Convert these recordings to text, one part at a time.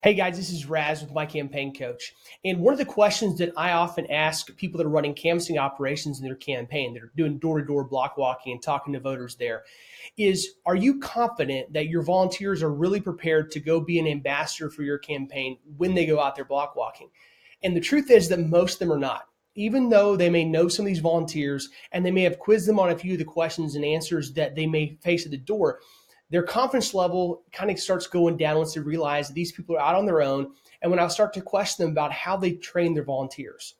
Hey guys, this is Raz with My Campaign Coach. And one of the questions that I often ask people that are running canvassing operations in their campaign, that are doing door to door block walking and talking to voters there, is are you confident that your volunteers are really prepared to go be an ambassador for your campaign when they go out there block walking? And the truth is that most of them are not. Even though they may know some of these volunteers and they may have quizzed them on a few of the questions and answers that they may face at the door, their confidence level kind of starts going down once they realize that these people are out on their own. And when I start to question them about how they train their volunteers.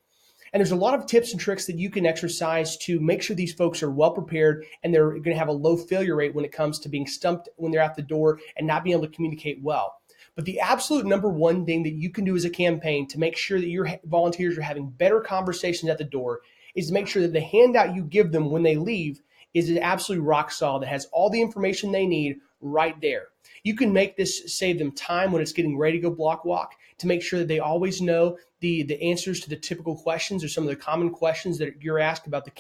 And there's a lot of tips and tricks that you can exercise to make sure these folks are well prepared and they're going to have a low failure rate when it comes to being stumped when they're at the door and not being able to communicate well. But the absolute number one thing that you can do as a campaign to make sure that your volunteers are having better conversations at the door is to make sure that the handout you give them when they leave is absolutely rock solid, that has all the information they need right there. You can make this save them time when it's getting ready to go block walk to make sure that they always know the answers to the typical questions or some of the common questions that you're asked about the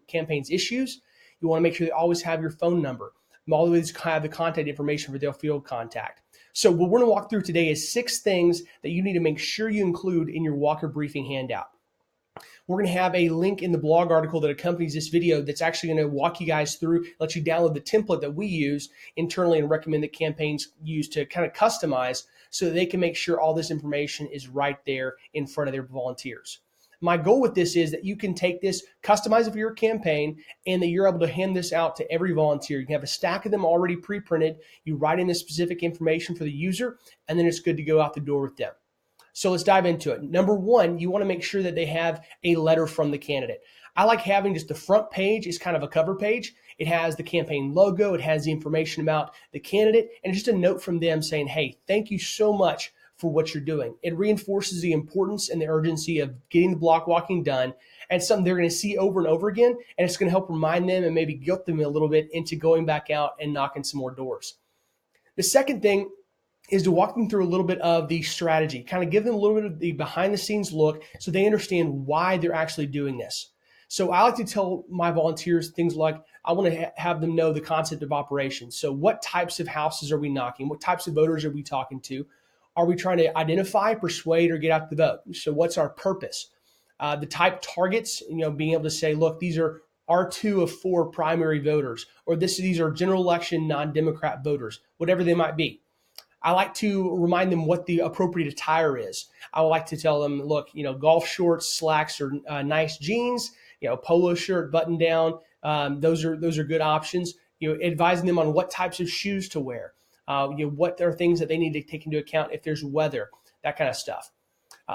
campaign's issues. You want to make sure they always have your phone number. Always have the contact information for their field contact. So what we're going to walk through today is 6 things that you need to make sure you include in your Walker briefing handout. We're going to have a link in the blog article that accompanies this video that's actually going to walk you guys through, let you download the template that we use internally and recommend that campaigns use to kind of customize so that they can make sure all this information is right there in front of their volunteers. My goal with this is that you can take this, customize it for your campaign, and that you're able to hand this out to every volunteer. You can have a stack of them already pre-printed. You write in the specific information for the user, and then it's good to go out the door with them. So let's dive into it. Number one, you want to make sure that they have a letter from the candidate. I like having just the front page is kind of a cover page. It has the campaign logo. It has the information about the candidate and just a note from them saying, hey, thank you so much for what you're doing. It reinforces the importance and the urgency of getting the block walking done. And it's something they're going to see over and over again. And it's going to help remind them and maybe guilt them a little bit into going back out and knocking some more doors. The second thing is to walk them through a little bit of the strategy, kind of give them a little bit of the behind the scenes look so they understand why they're actually doing this. So I like to tell my volunteers things like, I want to have them know the concept of operations. So what types of houses are we knocking? What types of voters are we talking to? Are we trying to identify, persuade, or get out the vote? So what's our purpose? The type targets, being able to say, look, these are R2 of 4 primary voters, or these are general election non-Democrat voters, whatever they might be. I like to remind them what the appropriate attire is. I would like to tell them, look, golf shorts, slacks, or nice jeans, polo shirt, button down. Those are good options. Advising them on what types of shoes to wear. What are things that they need to take into account if there's weather, that kind of stuff.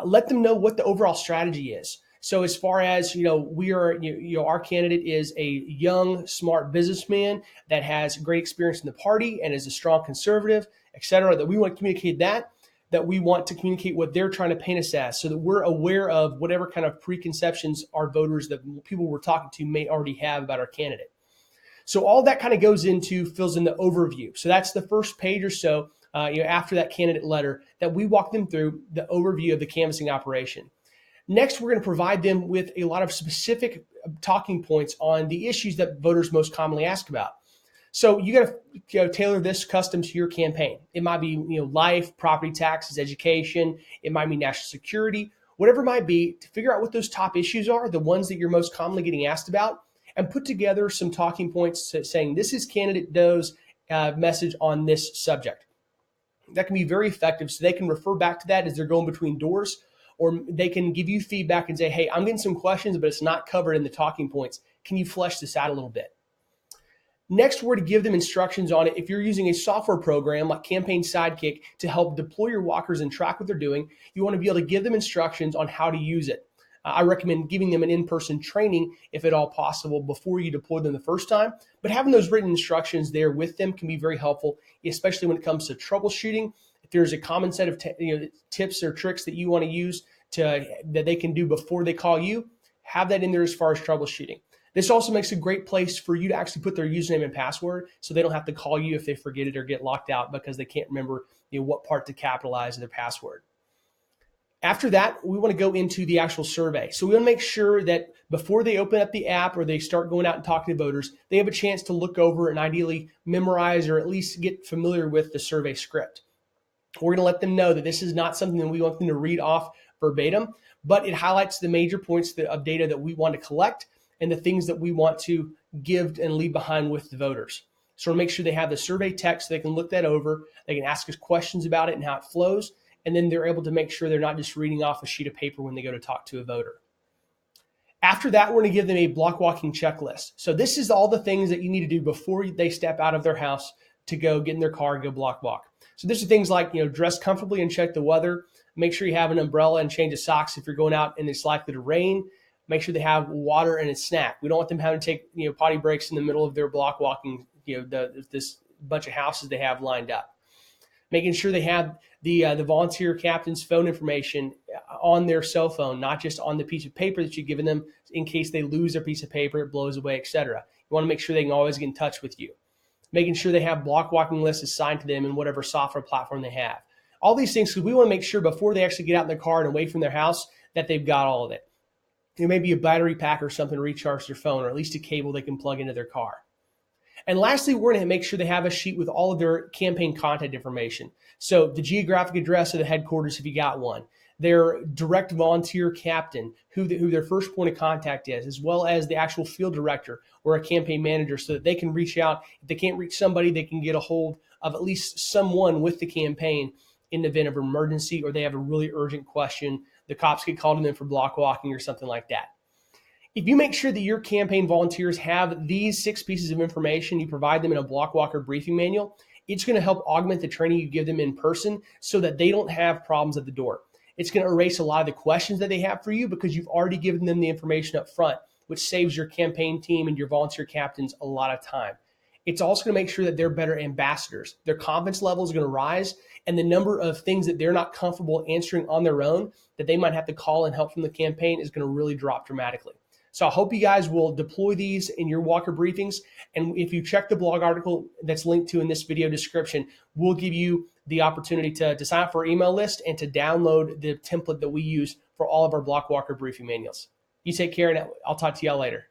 Let them know what the overall strategy is. So as far as, we are, our candidate is a young, smart businessman that has great experience in the party and is a strong conservative, et cetera, that we want to communicate that we want to communicate what they're trying to paint us as so that we're aware of whatever kind of preconceptions our voters, that people we're talking to, may already have about our candidate. So all that kind of fills in the overview. So that's the first page or so, after that candidate letter, that we walk them through the overview of the canvassing operation. Next, we're going to provide them with a lot of specific talking points on the issues that voters most commonly ask about. So you got to tailor this custom to your campaign. It might be life, property taxes, education. It might be national security, whatever it might be, to figure out what those top issues are, the ones that you're most commonly getting asked about, and put together some talking points saying this is candidate Doe's message on this subject. That can be very effective, so they can refer back to that as they're going between doors, or they can give you feedback and say, hey, I'm getting some questions, but it's not covered in the talking points. Can you flesh this out a little bit? Next, we're to give them instructions on it. If you're using a software program like Campaign Sidekick to help deploy your walkers and track what they're doing, you want to be able to give them instructions on how to use it. I recommend giving them an in-person training, if at all possible, before you deploy them the first time. But having those written instructions there with them can be very helpful, especially when it comes to troubleshooting. If there's a common set of tips or tricks that you want to use that they can do before they call you, have that in there as far as troubleshooting. This also makes a great place for you to actually put their username and password so they don't have to call you if they forget it or get locked out because they can't remember what part to capitalize in their password. After that, we want to go into the actual survey. So we want to make sure that before they open up the app or they start going out and talking to voters, they have a chance to look over and ideally memorize or at least get familiar with the survey script. We're going to let them know that this is not something that we want them to read off verbatim, but it highlights the major points of data that we want to collect and the things that we want to give and leave behind with the voters. So we'll make sure they have the survey text, so they can look that over, they can ask us questions about it and how it flows, and then they're able to make sure they're not just reading off a sheet of paper when they go to talk to a voter. After that, we're going to give them a block walking checklist. So this is all the things that you need to do before they step out of their house to go get in their car and go block walk. So these are things like, dress comfortably and check the weather. Make sure you have an umbrella and change of socks if you're going out and it's likely to rain. Make sure they have water and a snack. We don't want them having to take potty breaks in the middle of their block walking, this bunch of houses they have lined up. Making sure they have the volunteer captain's phone information on their cell phone, not just on the piece of paper that you've given them in case they lose their piece of paper, it blows away, etc. You want to make sure they can always get in touch with you. Making sure they have block walking lists assigned to them in whatever software platform they have. All these things, because we want to make sure before they actually get out in their car and away from their house that they've got all of it. There may be a battery pack or something to recharge their phone, or at least a cable they can plug into their car. And lastly, we're going to make sure they have a sheet with all of their campaign contact information. So the geographic address of the headquarters, if you got one, their direct volunteer captain, who their first point of contact is, as well as the actual field director or a campaign manager, so that they can reach out. If they can't reach somebody, they can get a hold of at least someone with the campaign in the event of emergency, or they have a really urgent question. The cops get called in for block walking or something like that. If you make sure that your campaign volunteers have these 6 pieces of information, you provide them in a block walker briefing manual, it's going to help augment the training you give them in person so that they don't have problems at the door. It's going to erase a lot of the questions that they have for you because you've already given them the information up front, which saves your campaign team and your volunteer captains a lot of time. It's also going to make sure that they're better ambassadors. Their confidence level is going to rise, and the number of things that they're not comfortable answering on their own that they might have to call and help from the campaign is going to really drop dramatically. So I hope you guys will deploy these in your walker briefings. And if you check the blog article that's linked to in this video description, we'll give you the opportunity to sign up for our email list and to download the template that we use for all of our block walker briefing manuals. You take care, and I'll talk to y'all later.